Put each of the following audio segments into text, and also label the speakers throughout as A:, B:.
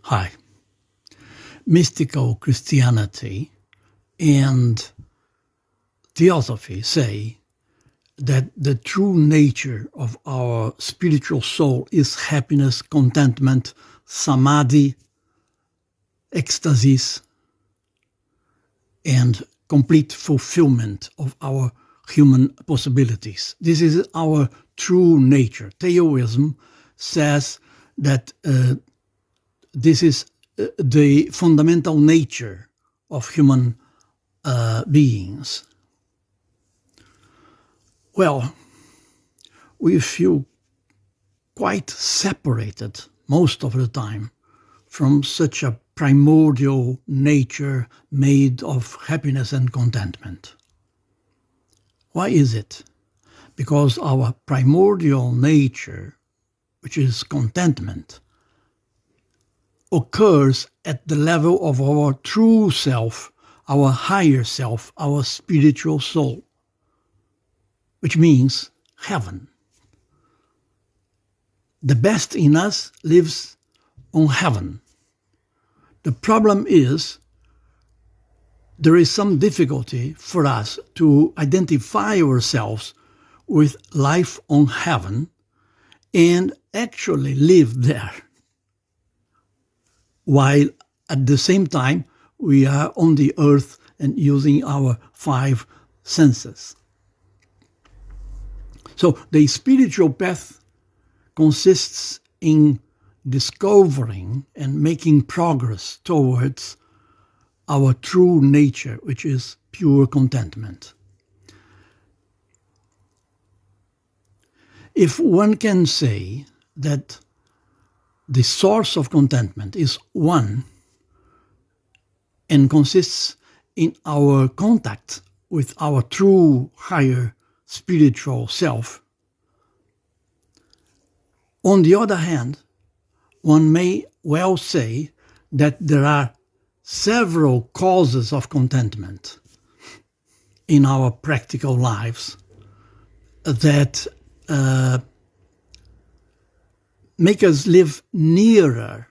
A: Hi. Mystical Christianity and theosophy say that the true nature of our spiritual soul is happiness, contentment, samadhi, ecstasy, and complete fulfillment of our human possibilities. This is our true nature. Taoism says that this is the fundamental nature of human beings. Well, we feel quite separated most of the time from such a primordial nature made of happiness and contentment. Why is it? Because our primordial nature, which is contentment, occurs at the level of our true self, our higher self, our spiritual soul, which means heaven. The best in us lives on heaven. The problem is there is some difficulty for us to identify ourselves with life on heaven and actually live there, while at the same time we are on the earth and using our 5 senses. So the spiritual path consists in discovering and making progress towards our true nature, which is pure contentment. If one can say that the source of contentment is one and consists in our contact with our true higher spiritual self, on the other hand, one may well say that there are several causes of contentment in our practical lives that make us live nearer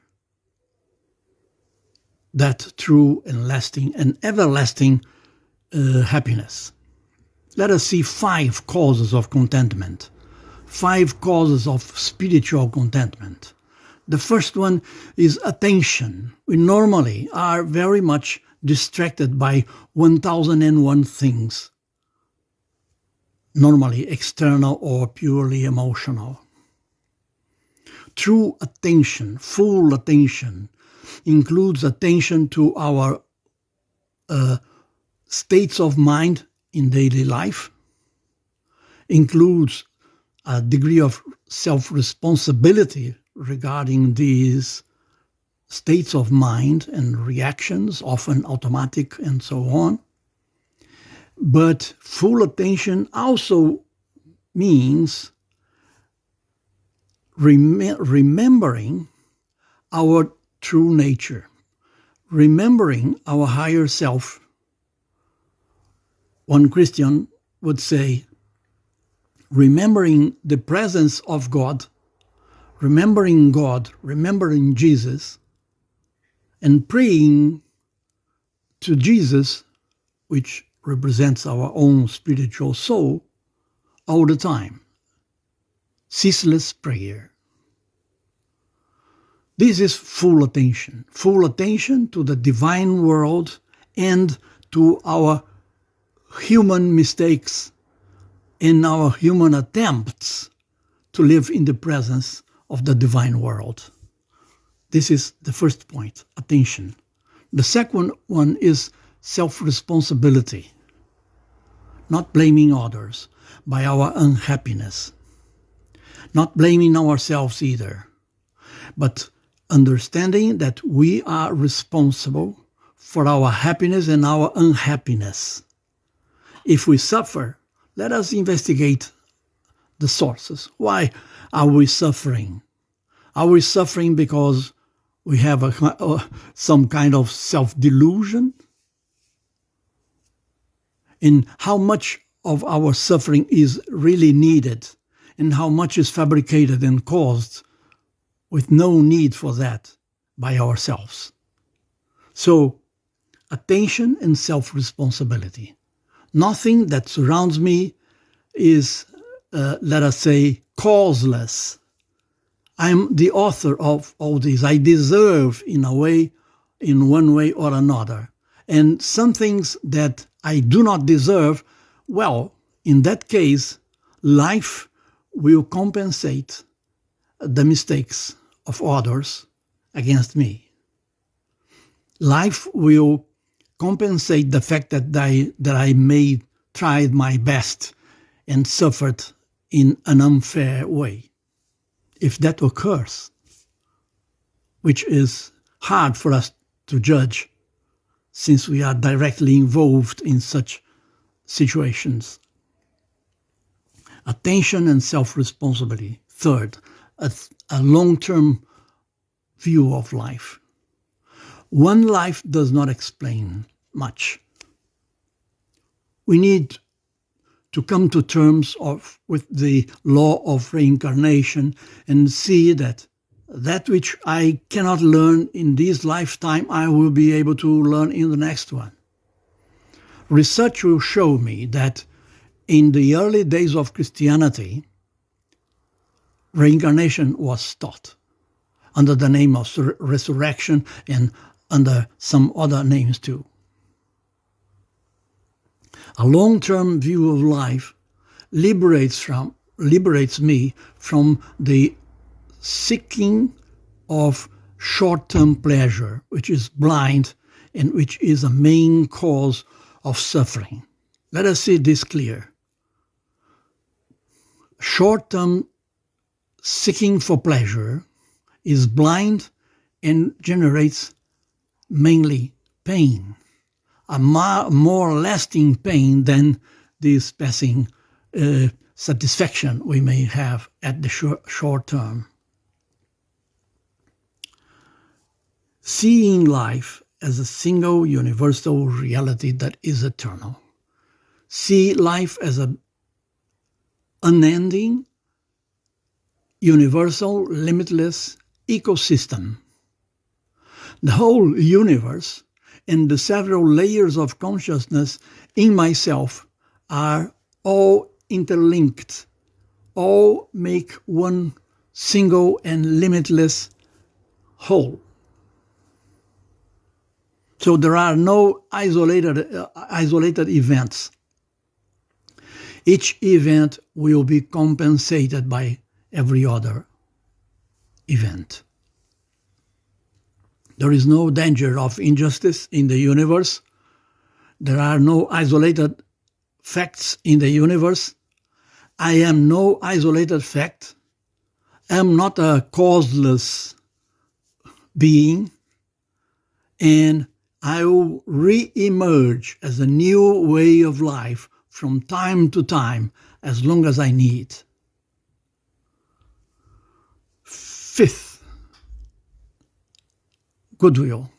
A: that true and lasting and everlasting happiness. Let us see 5 causes of contentment, 5 causes of spiritual contentment. The first one is attention. We normally are very much distracted by 1001 things, normally external or purely emotional. True attention, full attention, includes attention to our states of mind in daily life, includes a degree of self-responsibility regarding these states of mind and reactions, often automatic and so on. But full attention also means remembering our true nature, remembering our higher self. One Christian would say, remembering the presence of God, remembering Jesus, and praying to Jesus, which represents our own spiritual soul, all the time. Ceaseless prayer. This is full attention to the divine world and to our human mistakes and our human attempts to live in the presence of the divine world. This is the first point, attention. The second one is self-responsibility, not blaming others by our unhappiness, not blaming ourselves either, but understanding that we are responsible for our happiness and our unhappiness. If we suffer, let us investigate the sources. Why are we suffering? Are we suffering because we have some kind of self-delusion? And how much of our suffering is really needed, and how much is fabricated and caused with no need for that, by ourselves. So, attention and self-responsibility. Nothing that surrounds me is, let us say, causeless. I'm the author of all this. I deserve, in one way or another. And some things that I do not deserve, well, in that case, life will compensate the mistakes of others against me. Life will compensate the fact that I may tried my best and suffered in an unfair way. If that occurs, which is hard for us to judge since we are directly involved in such situations. Attention and self-responsibility. Third, a long-term view of life. One life does not explain much. We need to come to terms with the law of reincarnation and see that which I cannot learn in this lifetime, I will be able to learn in the next one. Research will show me that in the early days of Christianity, reincarnation was taught under the name of resurrection and under some other names too. A long-term view of life liberates me from the seeking of short-term pleasure, which is blind and which is a main cause of suffering. Let us see this clear. Short-term seeking for pleasure is blind and generates mainly pain, a more lasting pain than this passing satisfaction we may have at the short term. Seeing life as a single universal reality that is eternal. See life as an unending, universal, limitless ecosystem. The whole universe and the several layers of consciousness in myself are all interlinked, all make one single and limitless whole. So there are no isolated events. Each event will be compensated by every other event. There is no danger of injustice in the universe. There are no isolated facts in the universe. I am no isolated fact. I am not a causeless being. And I will re-emerge as a new way of life from time to time, as long as I need. Fifth, goodwill.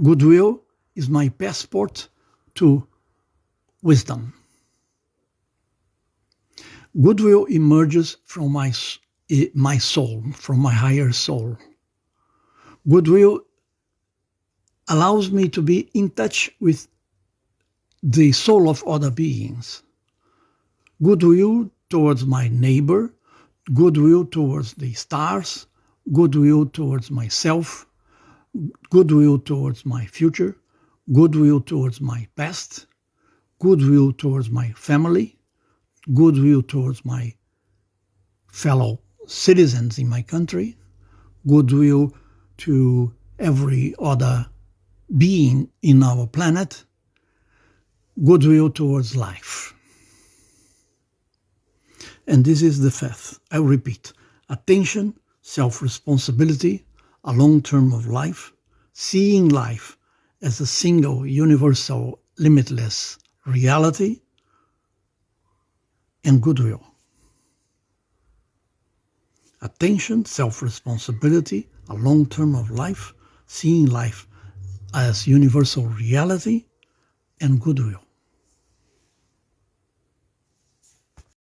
A: Goodwill is my passport to wisdom. Goodwill emerges from my soul, from my higher soul. Goodwill allows me to be in touch with the soul of other beings. Goodwill towards my neighbor, goodwill towards the stars, goodwill towards myself, goodwill towards my future, goodwill towards my past, goodwill towards my family, goodwill towards my fellow citizens in my country, goodwill to every other being in our planet, goodwill towards life. And this is the fifth. I repeat, attention, self-responsibility, a long term of life, seeing life as a single, universal, limitless reality, and goodwill. Attention, self-responsibility, a long term of life, seeing life as universal reality, and goodwill.